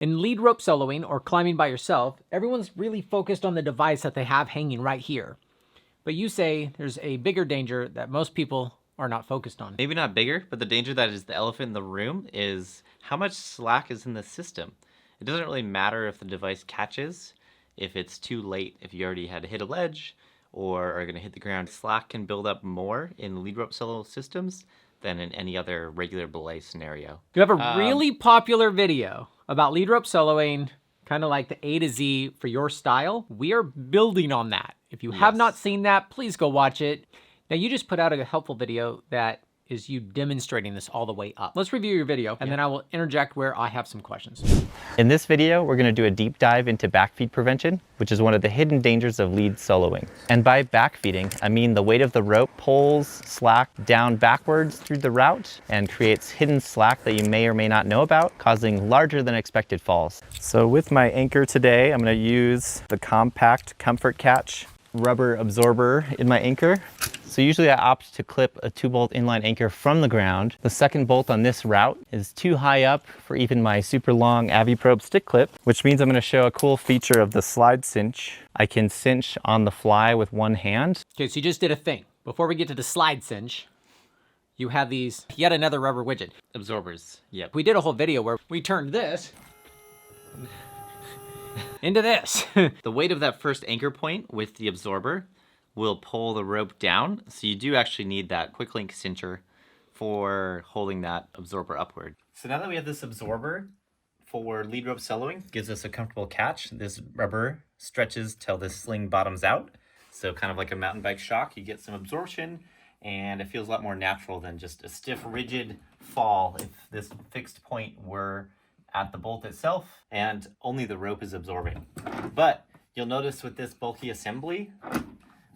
In lead rope soloing or climbing by yourself, everyone's really focused on the device that they have hanging right here. But you say there's a bigger danger that most people are not focused on. Maybe not bigger, but the danger that is the elephant in the room is how much slack is in the system. It doesn't really matter if the device catches, if it's too late, if you already had to hit a ledge or are going to hit the ground. Slack can build up more in lead rope solo systems than in any other regular belay scenario. You have a really popular video about lead rope soloing, kind of like the A to Z for your style. We are building on that. If you have not seen that, please go watch it. Now you just put out a helpful video that is you demonstrating this all the way up. Let's review your video and then I will interject where I have some questions. In this video, we're going to do a deep dive into backfeed prevention, which is one of the hidden dangers of lead soloing. And by backfeeding, I mean the weight of the rope pulls slack down backwards through the route and creates hidden slack that you may or may not know about, causing larger than expected falls. So with my anchor today, I'm going to use the compact Comfort Catch rubber absorber in my anchor. So usually I opt to clip a 2-bolt inline anchor from the ground. The second bolt on this route is too high up for even my super long AviProbe stick clip, which means I'm going to show a cool feature of the slide cinch. I can cinch on the fly with one hand. Okay, so you just did a thing. Before we get to the slide cinch, you have these, yet another rubber widget. Absorbers, yep. We did a whole video where we turned this into this. The weight of that first anchor point with the absorber will pull the rope down. So you do actually need that quick link cincher for holding that absorber upward. So now that we have this absorber for lead rope soloing, gives us a comfortable catch. This rubber stretches till this sling bottoms out. So kind of like a mountain bike shock, you get some absorption and it feels a lot more natural than just a stiff, rigid fall if this fixed point were at the bolt itself and only the rope is absorbing. But you'll notice with this bulky assembly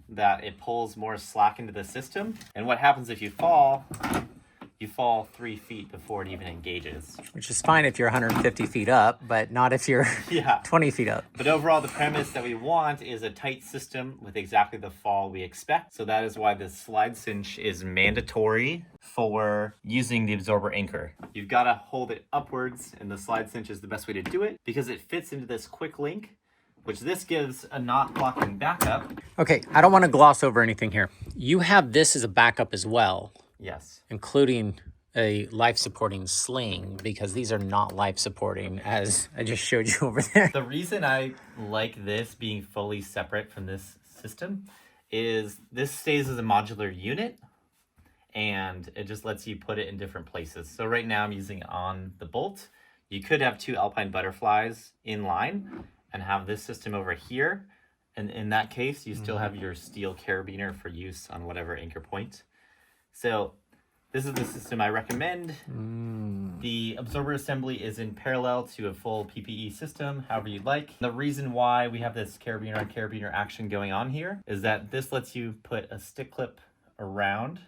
that it pulls more slack into the system. And what happens if you fall 3 feet before it even engages. Which is fine if you're 150 feet up, but not if you're 20 feet up. But overall, the premise that we want is a tight system with exactly the fall we expect. So that is why the slide cinch is mandatory for using the absorber anchor. You've got to hold it upwards, and the slide cinch is the best way to do it because it fits into this quick link, which this gives a knot blocking backup. Okay, I don't want to gloss over anything here. You have this as a backup as well. Yes. Including a life-supporting sling, because these are not life-supporting, as I just showed you over there. The reason I like this being fully separate from this system is this stays as a modular unit, and it just lets you put it in different places. So right now I'm using it on the bolt. You could have 2 alpine butterflies in line and have this system over here. And in that case, you still have your steel carabiner for use on whatever anchor point. So this is the system I recommend. The absorber assembly is in parallel to a full PPE system, however you'd like. The reason why we have this carabiner on carabiner action going on here is that this lets you put a stick clip around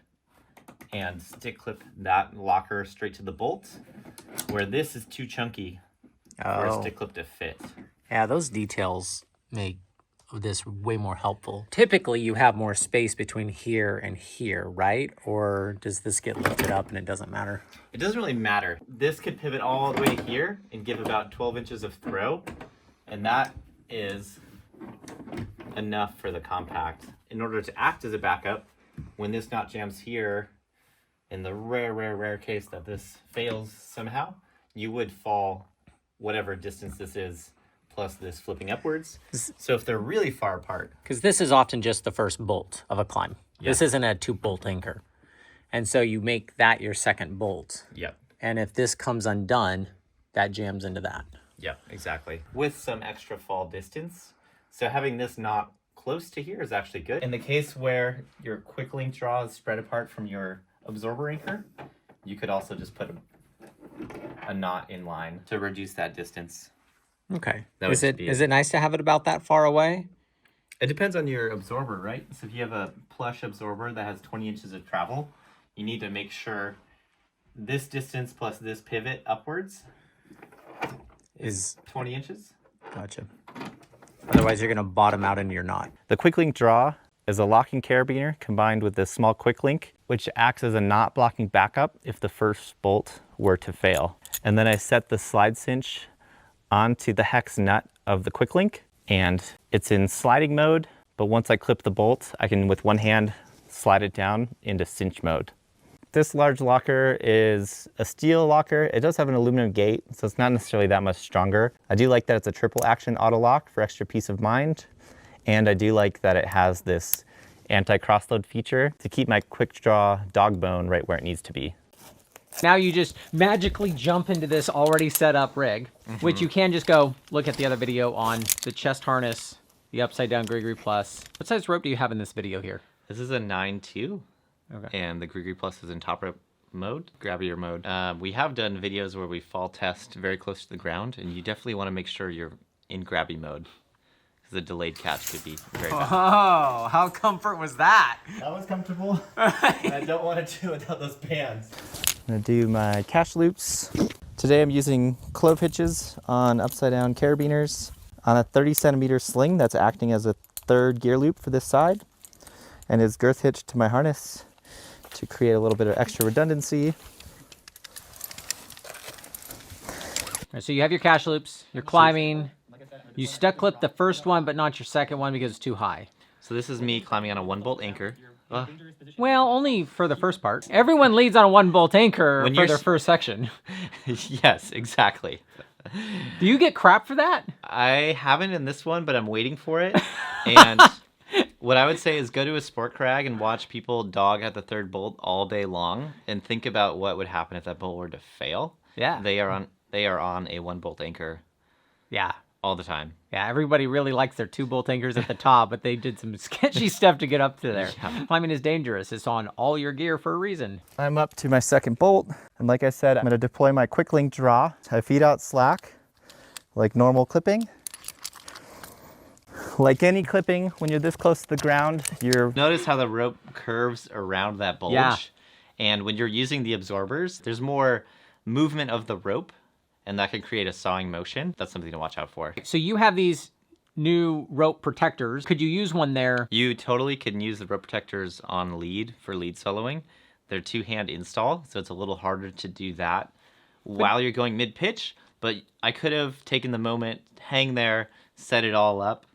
and stick clip that locker straight to the bolt, where this is too chunky for a stick clip to fit. Yeah, those details make this way more helpful. Typically, you have more space between here and here, right? Or does this get lifted up and it doesn't matter? It doesn't really matter. This could pivot all the way here and give about 12 inches of throw, and that is enough for the compact. In order to act as a backup, when this knot jams here, in the rare case that this fails somehow, you would fall whatever distance this is plus this flipping upwards. So if they're really far apart. Because this is often just the first bolt of a climb. This isn't a 2-bolt anchor. And so you make that your second bolt. Yep. And if this comes undone, that jams into that. Yep, exactly. With some extra fall distance. So having this knot close to here is actually good. In the case where your quick link draw is spread apart from your absorber anchor, you could also just put a knot in line to reduce that distance. Okay. Is it nice to have it about that far away? It depends on your absorber, right? So if you have a plush absorber that has 20 inches of travel, you need to make sure this distance plus this pivot upwards is 20 inches. Gotcha. Otherwise, you're going to bottom out into your knot. The quick link draw is a locking carabiner combined with this small quick link, which acts as a knot blocking backup if the first bolt were to fail. And then I set the slide cinch onto the hex nut of the quick link, and it's in sliding mode, but once I clip the bolt, I can with one hand slide it down into cinch mode. This large locker is a steel locker. It does have an aluminum gate, so it's not necessarily that much stronger. I do like that it's a triple action auto lock for extra peace of mind. And I do like that it has this anti-crossload feature to keep my quick draw dog bone right where it needs to be. Now you just magically jump into this already set up rig, which you can just go look at the other video on the chest harness, the upside down Gregory Plus. What size rope do you have in this video here? This is a 9.2. Okay. And the Gregory Plus is in top rope mode, grabbier mode. We have done videos where we fall test very close to the ground, and you definitely want to make sure you're in grabby mode, because the delayed catch could be very bad. Oh, how comfort was that? That was comfortable. I don't want to do without those bands. I'm gonna do my cash loops. Today I'm using clove hitches on upside down carabiners on a 30 centimeter sling that's acting as a third gear loop for this side, and is girth hitched to my harness to create a little bit of extra redundancy. All right, so you have your cash loops, you're climbing, you stuck clip the first one, but not your second one because it's too high. So this is me climbing on a 1-bolt anchor. Well, only for the first part. Everyone leads on a 1-bolt anchor When for you're their first section. Yes, exactly. Do you get crap for that? I haven't in this one, but I'm waiting for it. And what I would say is go to a sport crag and watch people dog at the third bolt all day long and think about what would happen if that bolt were to fail. Yeah. They are on a 1-bolt anchor Yeah. all the time. Yeah, everybody really likes their 2-bolt anchors at the top, but they did some sketchy stuff to get up to there. Yeah. Climbing is dangerous. It's on all your gear for a reason. I'm up to my second bolt, and like I said, I'm gonna deploy my quick link draw. I feed out slack like normal clipping. Like any clipping, when you're this close to the ground, you're... Notice how the rope curves around that bulge. Yeah. And when you're using the absorbers, there's more movement of the rope, and that can create a sawing motion. That's something to watch out for. So you have these new rope protectors. Could you use one there? You totally can use the rope protectors on lead for lead soloing. They're 2-hand install, so it's a little harder to do that while you're going mid-pitch, but I could have taken the moment, hang there, set it all up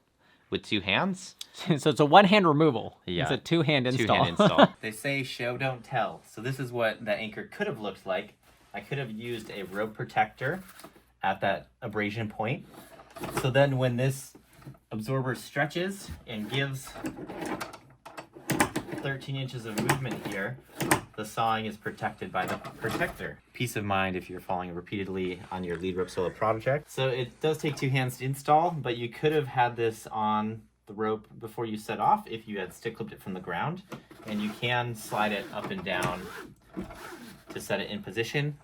with 2 hands. So it's a 1-hand removal. Yeah. It's a 2-hand install. 2-hand install. They say show, don't tell. So this is what that anchor could have looked like. I could have used a rope protector at that abrasion point. So then when this absorber stretches and gives 13 inches of movement here, the sawing is protected by the protector. Peace of mind if you're falling repeatedly on your lead rope solo project. So it does take 2 hands to install, but you could have had this on the rope before you set off if you had stick clipped it from the ground, and you can slide it up and down to set it in position.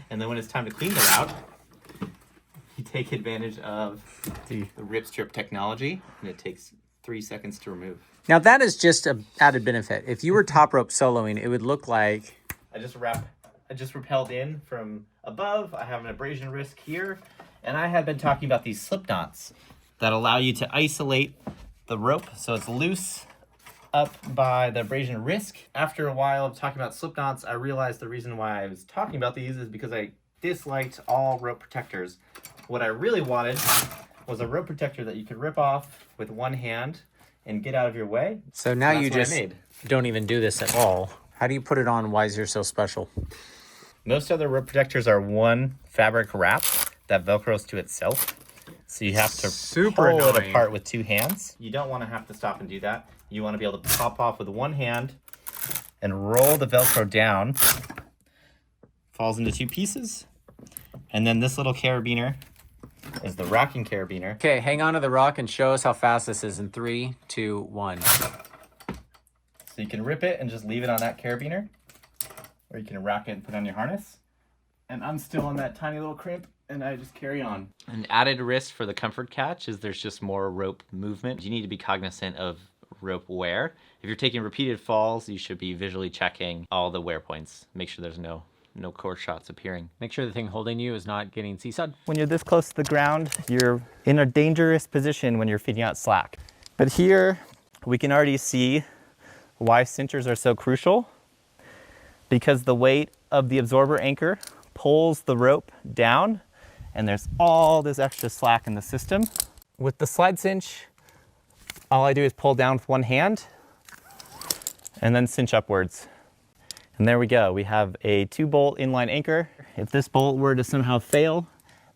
And then when it's time to clean the route, you take advantage of the rip strip technology, and it takes 3 seconds to remove. Now that is just an added benefit. If you were top rope soloing, it would look like... I just rappelled in from above. I have an abrasion risk here, and I had been talking about these slip knots that allow you to isolate the rope so it's loose up by the abrasion risk. After a while of talking about slip knots, I realized the reason why I was talking about these is because I disliked all rope protectors. What I really wanted was a rope protector that you could rip off with one hand and get out of your way. So now That's you what I just made. don't even do this at all. How do you put it on? Why is yours so special? Most other rope protectors are one fabric wrap that velcros to itself. So you have to Super pull it annoying. apart with 2 hands. You don't want to have to stop and do that. You want to be able to pop off with one hand and roll the Velcro down. Falls into 2 pieces. And then this little carabiner is the rocking carabiner. Okay, hang on to the rock and show us how fast this is in 3, 2, 1. So you can rip it and just leave it on that carabiner. Or you can rack it and put it on your harness. And I'm still on that tiny little crimp, and I just carry on. An added risk for the comfort catch is there's just more rope movement. You need to be cognizant of rope wear. If you're taking repeated falls, you should be visually checking all the wear points. Make sure there's no core shots appearing. Make sure the thing holding you is not getting seesawed. When you're this close to the ground, you're in a dangerous position when you're feeding out slack. But here, we can already see why cinchers are so crucial, because the weight of the absorber anchor pulls the rope down and there's all this extra slack in the system. With the slide cinch, all I do is pull down with one hand and then cinch upwards. And there we go. We have a 2-bolt inline anchor. If this bolt were to somehow fail,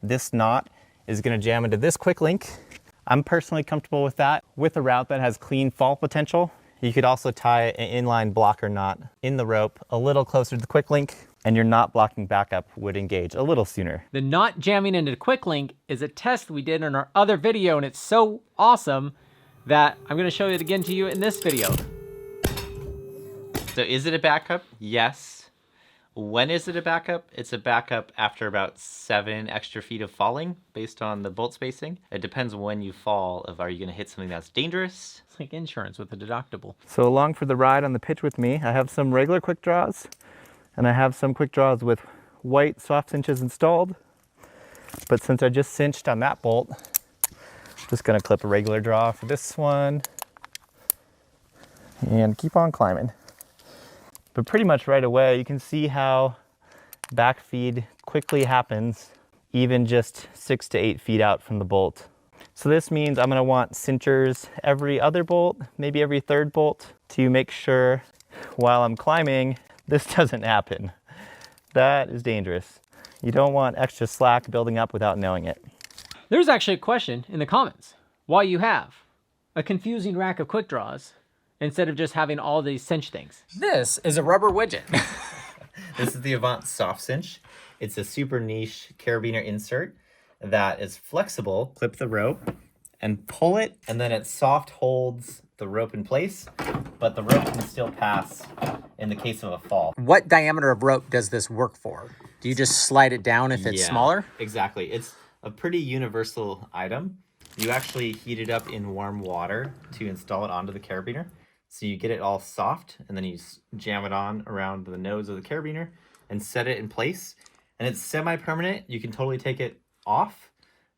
this knot is going to jam into this quick link. I'm personally comfortable with that. With a route that has clean fall potential, you could also tie an inline blocker knot in the rope a little closer to the quick link, and your knot blocking backup would engage a little sooner. The knot jamming into the quick link is a test we did in our other video, and it's so awesome that I'm going to show it again to you in this video. So is it a backup? Yes. When is it a backup? It's a backup after about 7 extra feet of falling based on the bolt spacing. It depends when you fall of are you going to hit something that's dangerous? It's like insurance with a deductible. So along for the ride on the pitch with me, I have some regular quick draws and I have some quick draws with white soft cinches installed. But since I just cinched on that bolt, I'm just going to clip a regular draw for this one and keep on climbing. But pretty much right away, you can see how backfeed quickly happens, even just 6 to 8 feet out from the bolt. So this means I'm gonna want cinchers every other bolt, maybe every 3rd bolt, to make sure while I'm climbing, this doesn't happen. That is dangerous. You don't want extra slack building up without knowing it. There's actually a question in the comments why you have a confusing rack of quick draws instead of just having all these cinch things. This is a rubber widget. This is the Avant soft cinch. It's a super niche carabiner insert that is flexible. Clip the rope and pull it, and then it soft holds the rope in place, but the rope can still pass in the case of a fall. What diameter of rope does this work for? Do you just slide it down if it's smaller? Exactly. It's a pretty universal item. You actually heat it up in warm water to install it onto the carabiner. So you get it all soft, and then you jam it on around the nose of the carabiner and set it in place. And it's semi-permanent. You can totally take it off,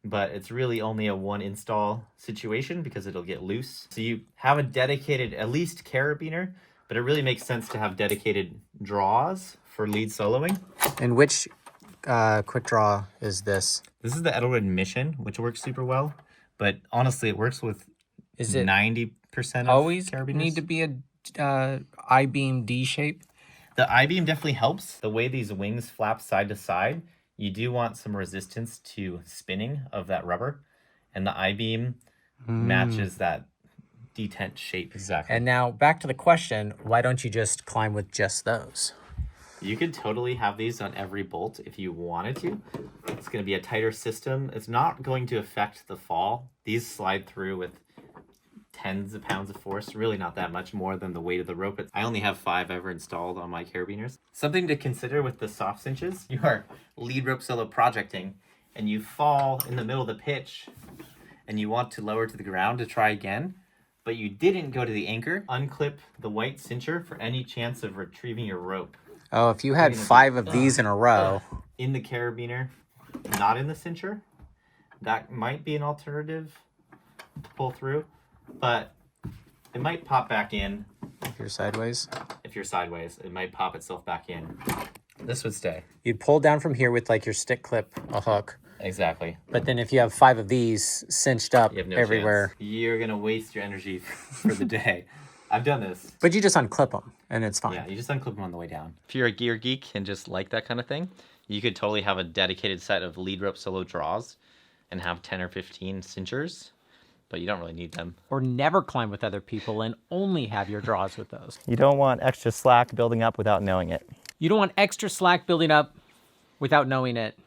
but it's really only a 1 install situation because it'll get loose. So you have a dedicated, at least carabiner, but it really makes sense to have dedicated draws for lead soloing. And which quick draw is this? This is the Edelred Mission, which works super well, but honestly, it works with 90% of always carabiners. Need to be a I-beam D shape? The I-beam definitely helps. The way these wings flap side to side, you do want some resistance to spinning of that rubber, and the I-beam matches that detent shape exactly. And now back to the question, why don't you just climb with just those? You could totally have these on every bolt if you wanted to. It's going to be a tighter system. It's not going to affect the fall. These slide through with tens of pounds of force, really not that much more than the weight of the rope. I only have 5 ever installed on my carabiners. Something to consider with the soft cinches, you are lead rope solo projecting and you fall in the middle of the pitch and you want to lower to the ground to try again, but you didn't go to the anchor. Unclip the white cincher for any chance of retrieving your rope. Oh, if you had 5 of these in a row. In the carabiner, not in the cincher, that might be an alternative to pull through. But it might pop back in. If you're sideways? If you're sideways, it might pop itself back in. This would stay. You'd pull down from here with like your stick clip, a hook. Exactly. But then if you have 5 of these cinched up You have no everywhere. chance. You're going to waste your energy for the day. I've done this. But you just unclip them and it's fine. Yeah, you just unclip them on the way down. If you're a gear geek and just like that kind of thing, you could totally have a dedicated set of lead rope solo draws and have 10 or 15 cinchers, but you don't really need them. Or never climb with other people and only have your draws with those. You don't want extra slack building up without knowing it. You don't want extra slack building up without knowing it.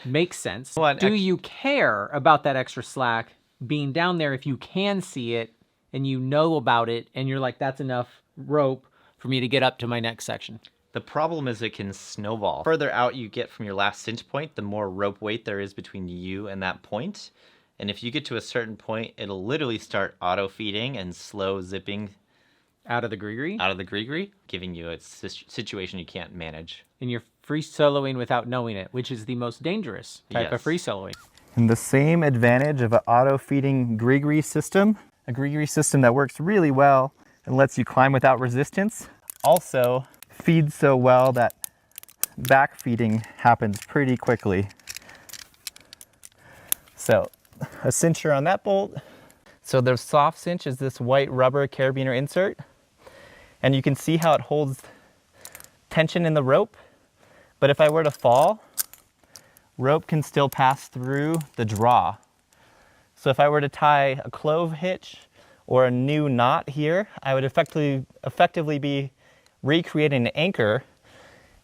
Makes sense. Do you care about that extra slack being down there if you can see it and you know about it and you're like, that's enough rope for me to get up to my next section? The problem is it can snowball. The further out you get from your last cinch point, the more rope weight there is between you and that point. And if you get to a certain point, it'll literally start auto-feeding and slow zipping Out of the gree-gree? out of the gree-gree, giving you a situation you can't manage. And you're free soloing without knowing it, which is the most dangerous type of Yes. free soloing. And the same advantage of an auto-feeding gree-gree system, a gree-gree system that works really well and lets you climb without resistance, also feeds so well that back feeding happens pretty quickly. So a cincher on that bolt. So the soft cinch is this white rubber carabiner insert. And you can see how it holds tension in the rope. But if I were to fall, rope can still pass through the draw. So if I were to tie a clove hitch or a new knot here, I would effectively be recreating an anchor,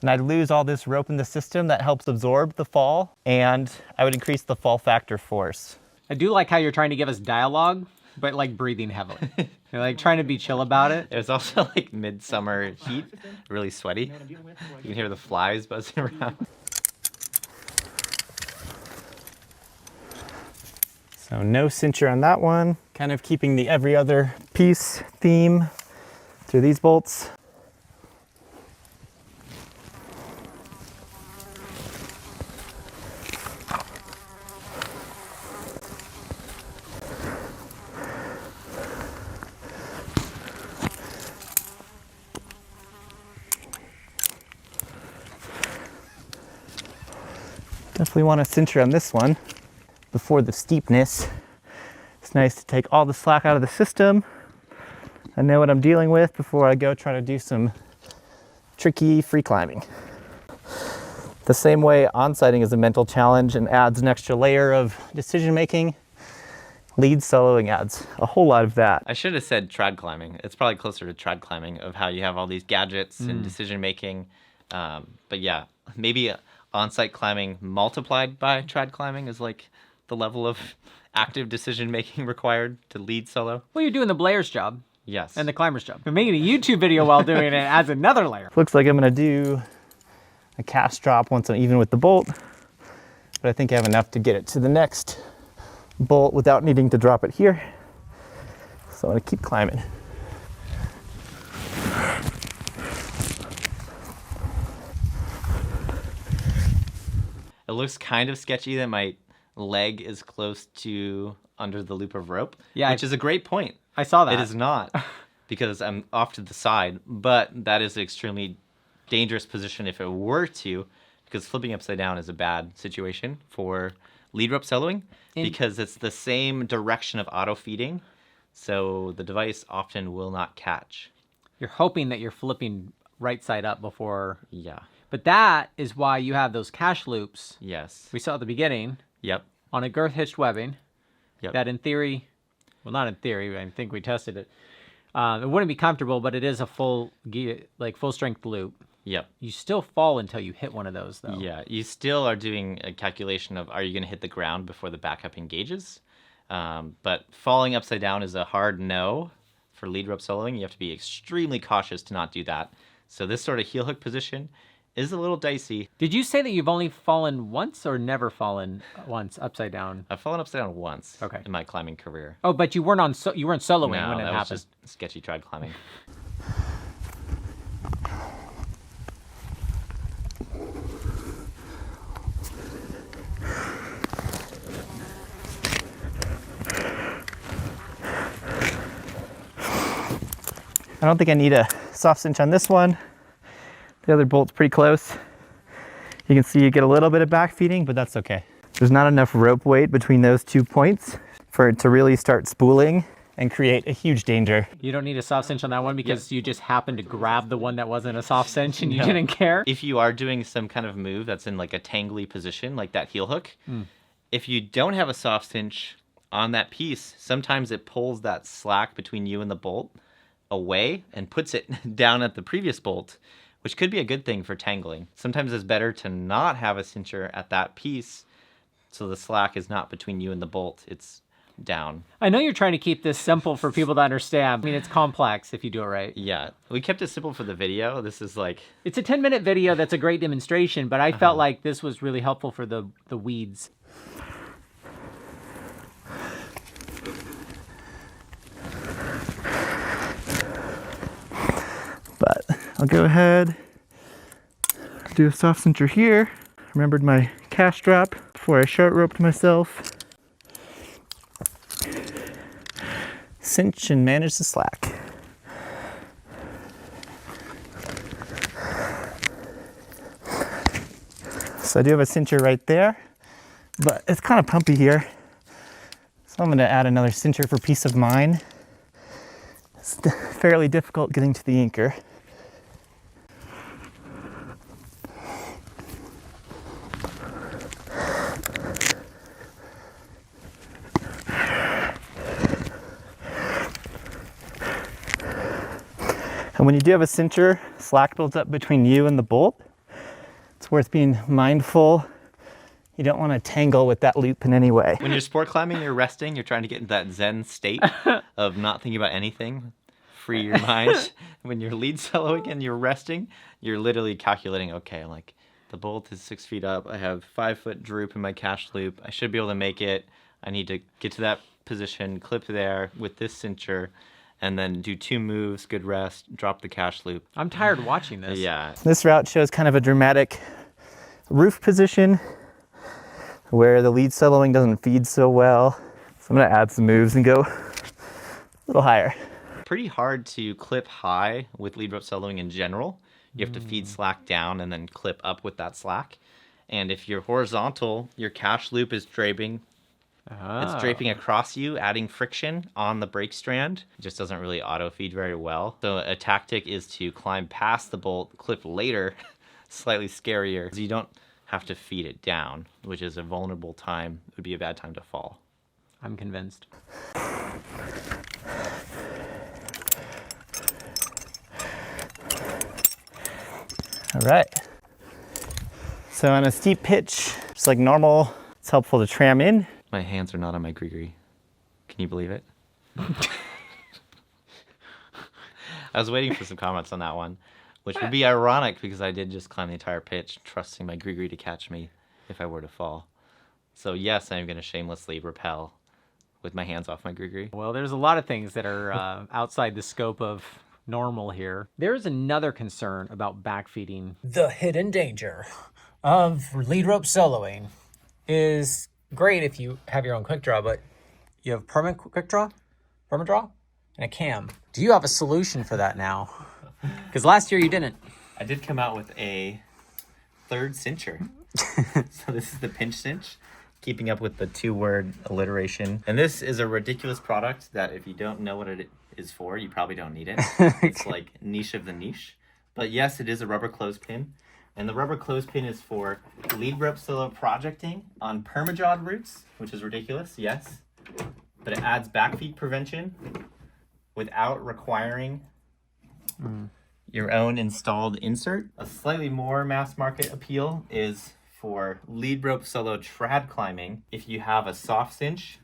and I'd lose all this rope in the system that helps absorb the fall, and I would increase the fall factor force. I do like how you're trying to give us dialogue, but like breathing heavily. You're like trying to be chill about it. It was also like midsummer heat, really sweaty. You can hear the flies buzzing around. So no cincher on that one. Kind of keeping the every other piece theme through these bolts. Definitely want a cincher on this one. Before the steepness, it's nice to take all the slack out of the system. I know what I'm dealing with before I go try to do some tricky free climbing. The same way on-sighting is a mental challenge and adds an extra layer of decision making, lead soloing adds a whole lot of that. I should have said trad climbing. It's probably closer to trad climbing of how you have all these gadgets and decision making. But yeah, maybe on-site climbing multiplied by trad climbing is like the level of active decision making required to lead solo. Well, you're doing the Blair's job. Yes. And the climber's job. But making a YouTube video while doing it adds another layer. Looks like I'm gonna do a cast drop once I'm even with the bolt, but I think I have enough to get it to the next bolt without needing to drop it here. So I'm gonna keep climbing. It looks kind of sketchy that my leg is close to under the loop of rope, which is a great point. I saw that. It is not, because I'm off to the side, but that is an extremely dangerous position if it were to, because flipping upside down is a bad situation for lead rope soloing, because it's the same direction of auto feeding, so the device often will not catch. You're hoping that you're flipping right side up before. Yeah. But that is why you have those cache loops. Yes. We saw at the beginning. Yep. On a girth hitched webbing. Yep. That in theory, well, not in theory, I think we tested it. It wouldn't be comfortable, but it is a full strength loop. Yep. You still fall until you hit one of those, though. Yeah, you still are doing a calculation of, are you going to hit the ground before the backup engages? But falling upside down is a hard no for lead rope soloing. You have to be extremely cautious to not do that. So this sort of heel hook position is a little dicey. Did you say that you've only fallen once or never fallen once upside down? I've fallen upside down once Okay. in my climbing career. Oh, but you weren't you weren't soloing when it that happened. was just sketchy trad climbing. I don't think I need a soft cinch on this one. The other bolt's pretty close. You can see you get a little bit of back feeding, but that's okay. There's not enough rope weight between those 2 points for it to really start spooling and create a huge danger. You don't need a soft cinch on that one because you just happened to grab the one that wasn't a soft cinch and you didn't care? If you are doing some kind of move that's in like a tangly position, like that heel hook, if you don't have a soft cinch on that piece, sometimes it pulls that slack between you and the bolt away and puts it down at the previous bolt, which could be a good thing for tangling. Sometimes it's better to not have a cincher at that piece so the slack is not between you and the bolt, it's down. I know you're trying to keep this simple for people to understand. I mean, it's complex if you do it right. Yeah, we kept it simple for the video. This is like... It's a 10-minute video that's a great demonstration, but I felt like this was really helpful for the weeds. But I'll go ahead, do a soft cincher here. Remembered my cash strap before I short roped myself. Cinch and manage the slack. So I do have a cincher right there, but it's kind of pumpy here. So I'm gonna add another cincher for peace of mind. It's fairly difficult getting to the anchor. And when you do have a cincher, slack builds up between you and the bolt. It's worth being mindful. You don't want to tangle with that loop in any way. When you're sport climbing, you're resting, you're trying to get into that zen state of not thinking about anything, free your mind. When you're lead soloing and you're resting, you're literally calculating, okay, like the bolt is 6 feet up, I have 5 foot droop in my cash loop, I should be able to make it, I need to get to that position, clip there with this cincher, and then do 2 moves, good rest, drop the cash loop. I'm tired watching this. Yeah. This route shows kind of a dramatic roof position where the lead soloing doesn't feed so well. So I'm gonna add some moves and go a little higher. Pretty hard to clip high with lead rope soloing in general. You have to feed slack down and then clip up with that slack. And if you're horizontal, your cash loop is draping. It's draping across you, adding friction on the brake strand. It just doesn't really auto feed very well. So a tactic is to climb past the bolt, clip later, slightly scarier. So you don't have to feed it down, which is a vulnerable time. It would be a bad time to fall. I'm convinced. All right. So on a steep pitch, just like normal, it's helpful to tram in. My hands are not on my gree-gree. Can you believe it? I was waiting for some comments on that one, which would be ironic because I did just climb the entire pitch, trusting my gree-gree to catch me if I were to fall. So yes, I'm going to shamelessly rappel with my hands off my gree-gree. Well, there's a lot of things that are outside the scope of normal here. There's another concern about backfeeding. The hidden danger of lead rope soloing is great if you have your own quick draw, but you have permanent quick draw, permanent draw, and a cam. Do you have a solution for that now? Because last year you didn't. I did come out with a third cincher. So this is the pinch cinch, keeping up with the 2-word alliteration. And this is a ridiculous product that if you don't know what it is for, you probably don't need it. It's like niche of the niche. But yes, it is a rubber clothespin. And the rubber clothespin is for lead rope solo projecting on permajod routes, which is ridiculous, yes. But it adds backfeed prevention without requiring your own installed insert. A slightly more mass market appeal is for lead rope solo trad climbing. If you have a soft cinch,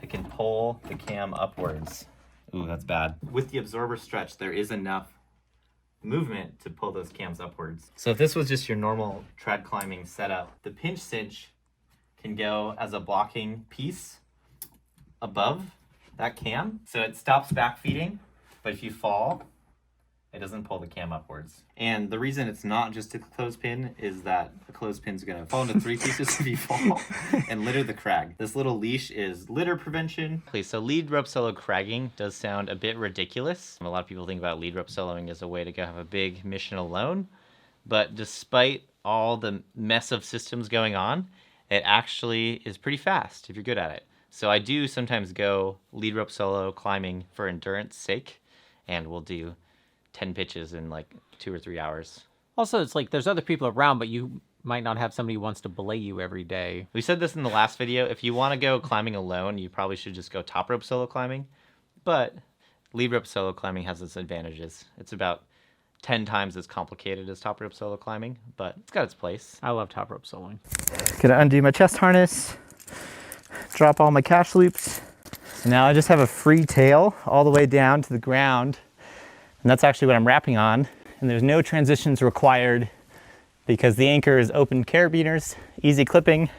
it can pull the cam upwards. Ooh, that's bad. With the absorber stretch, there is enough movement to pull those cams upwards. So if this was just your normal trad climbing setup, the pinch cinch can go as a blocking piece above that cam. So it stops backfeeding, but if you fall, it doesn't pull the cam upwards. And the reason it's not just a clothespin is that the clothespin's gonna fall into 3 pieces if you fall and litter the crag. This little leash is litter prevention. So lead rope solo cragging does sound a bit ridiculous. A lot of people think about lead rope soloing as a way to go have a big mission alone. But despite all the mess of systems going on, it actually is pretty fast if you're good at it. So I do sometimes go lead rope solo climbing for endurance sake, and we'll do 10 pitches in like 2 or 3 hours. Also, it's like there's other people around, but you might not have somebody who wants to belay you every day. We said this in the last video. If you want to go climbing alone, you probably should just go top rope solo climbing. But lead rope solo climbing has its advantages. It's about 10 times as complicated as top rope solo climbing, but it's got its place. I love top rope soloing. Gonna undo my chest harness, drop all my cash loops. So now I just have a free tail all the way down to the ground. And that's actually what I'm wrapping on. And there's no transitions required because the anchor is open carabiners, easy clipping,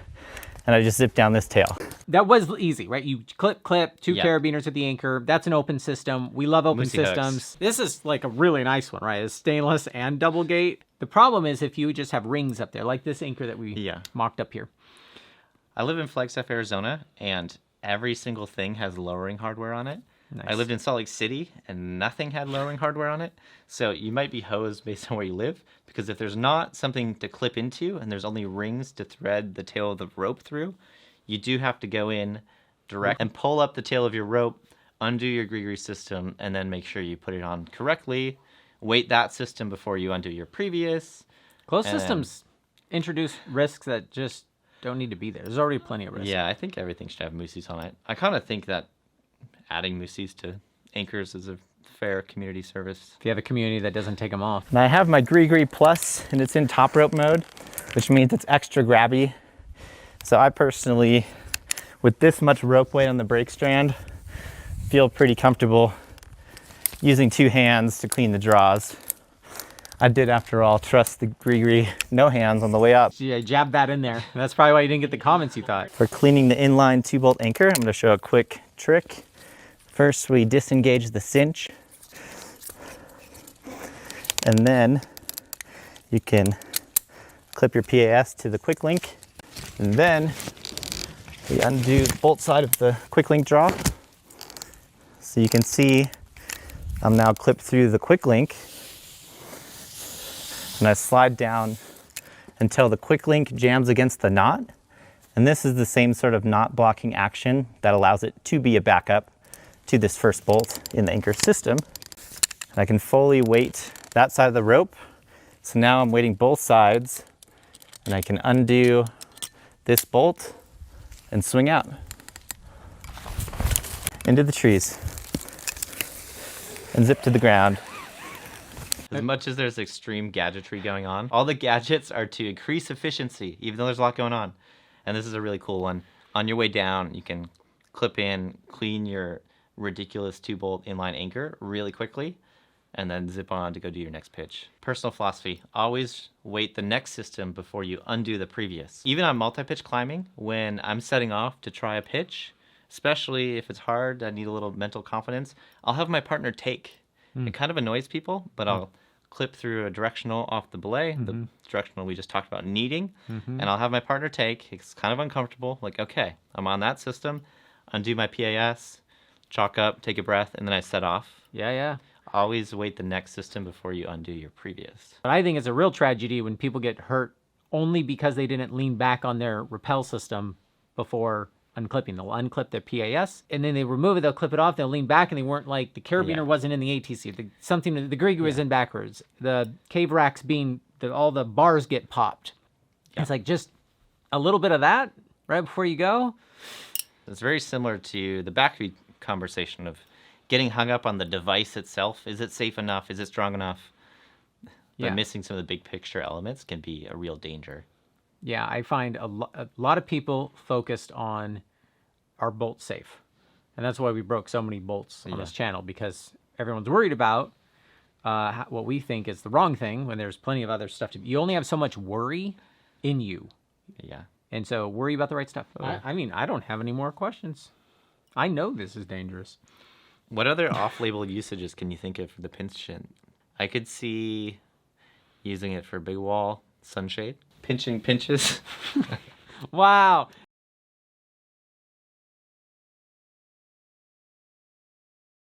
and I just zip down this tail. That was easy, right? You clip, 2 carabiners at the anchor. That's an open system. We love open systems. Hooks. This is like a really nice one, right? It's stainless and double gate. The problem is if you just have rings up there, like this anchor that we mocked up here. I live in Flagstaff, Arizona, and every single thing has lowering hardware on it. Nice. I lived in Salt Lake City and nothing had lowering hardware on it. So you might be hosed based on where you live, because if there's not something to clip into and there's only rings to thread the tail of the rope through, you do have to go in direct, and pull up the tail of your rope, undo your gree system, and then make sure you put it on correctly. Weight that system before you undo your previous. Closed and systems introduce risks that just don't need to be there. There's already plenty of risks. Yeah, I think everything should have moosies on it. I kind of think that adding moosies to anchors is a fair community service. If you have a community that doesn't take them off. And I have my Gree Plus, and it's in top rope mode, which means it's extra grabby. So I personally, with this much rope weight on the brake strand, feel pretty comfortable using 2 hands to clean the draws. I did, after all, trust the Gree no hands on the way up. Yeah, jab that in there. That's probably why you didn't get the comments you thought. For cleaning the inline 2-bolt anchor, I'm going to show a quick trick. First, we disengage the cinch, and then you can clip your PAS to the quick link, and then we undo the bolt side of the quick link draw. So you can see I'm now clipped through the quick link, and I slide down until the quick link jams against the knot. And this is the same sort of knot blocking action that allows it to be a backup to this first bolt in the anchor system. And I can fully weight that side of the rope. So now I'm weighting both sides, and I can undo this bolt and swing out into the trees and zip to the ground. As much as there's extreme gadgetry going on, all the gadgets are to increase efficiency, even though there's a lot going on. And this is a really cool one. On your way down, you can clip in, clean your ridiculous 2-bolt inline anchor really quickly, and then zip on to go do your next pitch. Personal philosophy, always weight the next system before you undo the previous. Even on multi-pitch climbing, when I'm setting off to try a pitch, especially if it's hard, I need a little mental confidence, I'll have my partner take. It kind of annoys people, but I'll clip through a directional off the belay, the directional we just talked about needing, and I'll have my partner take. It's kind of uncomfortable, like, okay, I'm on that system, undo my PAS, chalk up, take a breath, and then I set off. Yeah. Always weight the next system before you undo your previous. But I think it's a real tragedy when people get hurt only because they didn't lean back on their rappel system before unclipping. They'll unclip their PAS, and then they remove it, they'll clip it off, they'll lean back, and they weren't like, the carabiner wasn't in the ATC, the Gree was in backwards, the cave racks all the bars get popped. It's like just a little bit of that right before you go. It's very similar to the backfeed conversation of getting hung up on the device itself. Is it safe enough? Is it strong enough? But missing some of the big picture elements can be a real danger. Yeah, I find a lot of people focused on are bolt safe. And that's why we broke so many bolts on this channel, because everyone's worried about what we think is the wrong thing when there's plenty of other stuff to. You only have so much worry in you. Yeah. And so worry about the right stuff. I mean, I don't have any more questions. I know this is dangerous. What other off-label usages can you think of for the pinch? I could see using it for big wall sunshade. Pinching pinches. Wow.